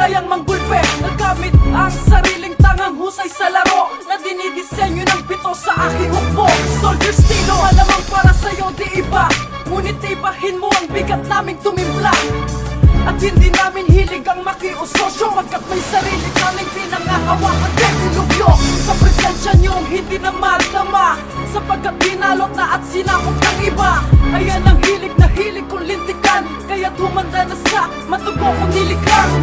kayang manggulpe. Nagamit ang sariling tangang husay sa laro na dinidisenyo ng pito sa aking hukbo. Soldier stilo, malamang para sa'yo di iba, ngunit ibahin mo ang bigat naming tumimpla. At hindi namin hilig ang makiusosyo, pagkat may sarili kaming pinangahawakan dekulubyo. Sa presensya nyo hindi na madama, sapagkat binalot na at sinakop ng iba. Ayan ang hilig na hilig kong lintikan, kaya't humanda na sa matugo kong nilikang.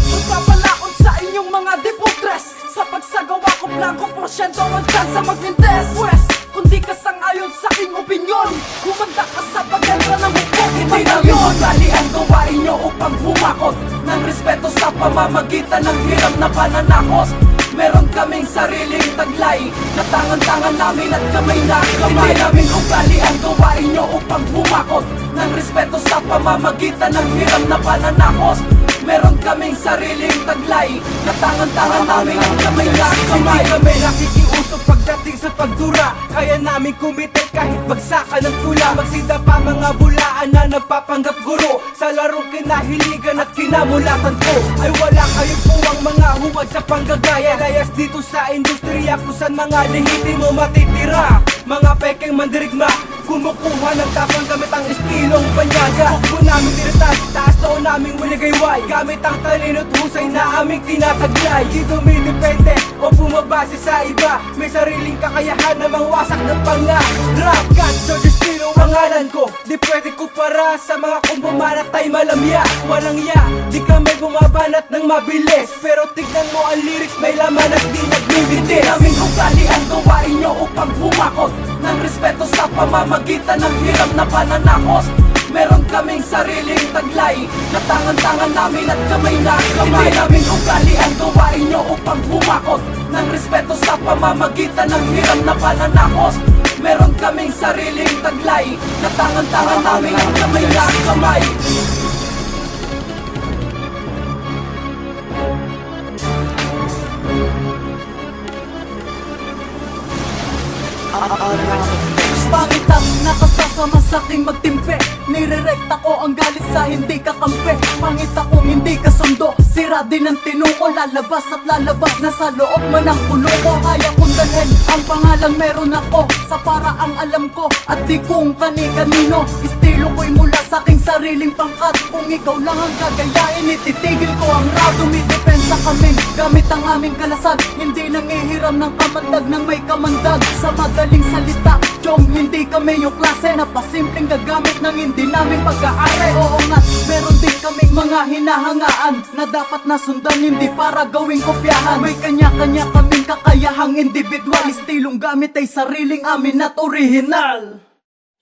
Magpapalaon sa inyong mga deputres, sa pagsagawa ko blanco porsyento ang tsansa magnindes. Pwes, kung di ka sangayon sa aking opinyon, humanda ka sa pag-entra ng hukbo. Hindi namin magali ang gawain nyo upang humakot ng respeto sa pamamagitan ng hirap na pananakos. Meron kaming sariling taglay na tangan-tangan namin at kamay na kamay. Hindi namin ugali ang gawain nyo upang humakot ng respeto sa pamamagitan ng hirap na pananakos. Meron kaming sariling taglay na tangan-tangan namin at kamay na kamay. Hindi kami nakikiusap pagdating sa pagdura, kaya namin kumitil kahit bagsakan ng tula. Magsida pa mga bulaan na nagpapanggap guro, sa larong kinahiligan at kinamulatan ko ay wala kayong puwang mga huwad sa panggagaya. Layas dito sa industriya kung saan mga lehitimo matitira. Mga pekeng mandirigma, kumukuha ng tapang gamit ang estilong banyaga. Huwag namin tiritas, taas na naming waligayway, gamit ang talino't husay na aming tinataglay. Di dumidepende o bumabase sa iba, may sariling kakayahan na mangwasak ng pangarap. God, so estilo pangalan ko, di pwede ko para sa mga kung bumanat ay malamya. Walang ya, di kami bumabanat ng mabilis, pero tignan mo ang lyrics, may laman at di nagbibintis. Hindi namin ugali ang gawain nyo upang humakot ng respeto sa pamamagitan ng hirap na pananakos. Meron kaming sariling taglay na tangan-tangan namin at kamay na kamay. Hindi namin ugali ang gawain nyo upang humakot ng respeto sa pamamagitan ng hirap na pananakos. Meron kaming sariling taglay na tangan-tangan namin at kamay na kamay. Pangit ang nakasasama sa'king magtimpe, nirerekta ko ang galit sa hindi kakampi. Pangit akong hindi kasundo, sira din ang tinuko. Lalabas at lalabas na sa loob man ang puno ko. Kaya kong dalhin ang pangalang meron ako sa paraang alam ko at di kung kani-kanino. Estilo ko'y mula sa'king sariling pangkat, kung ikaw lang ang gagayain ititigil ko ang rap. Dumidepensa kami gamit ang aming kalasag, hindi nangihiram ng kamandag ng may kamandag. Sa madaling salita, Chong, hindi kami yung klase na pasimpleng gagamit ng hindi namin pag-aaral. Oo nga, meron din kaming mga hinahangaan na dapat nasundan, hindi para gawing kopyahan. May kanya-kanya kaming kakayahang individual, estilong gamit ay sariling amin at original.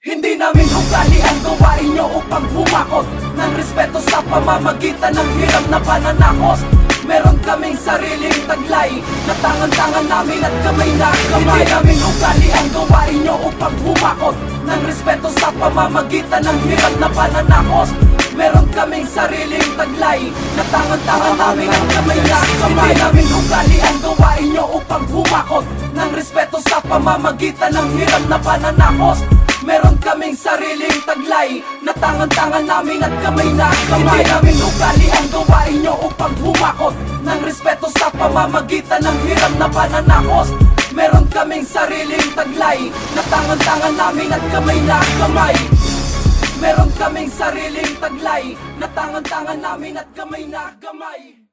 Hindi namin ugali ang gawain nyo upang humakot ng respeto sa pamamagitan ng hirap na pananakos. Meron kaming sariling taglay na tangan-tangan namin at kamay na kamay. Hindi namin ugali ang gawain nyo upang humakot ng respeto sa pamamagitan ng hirap na pananakos. Meron kaming sariling taglay na tangan-tangan namin at kamay na kamay. Hindi namin ugali ang gawain nyo upang humakot ng respeto sa pamamagitan ng hirap na pananakos. Meron kaming sariling taglay na tangan-tangan namin at kamay na kamay. Hindi namin ugali ang gawain nyo upang humakot ng respeto sa pamamagitan ng hirap na pananakos. Meron kaming sariling taglay na tangan-tangan namin at kamay na kamay. Meron kaming sariling taglay na tangan-tangan namin at kamay na kamay.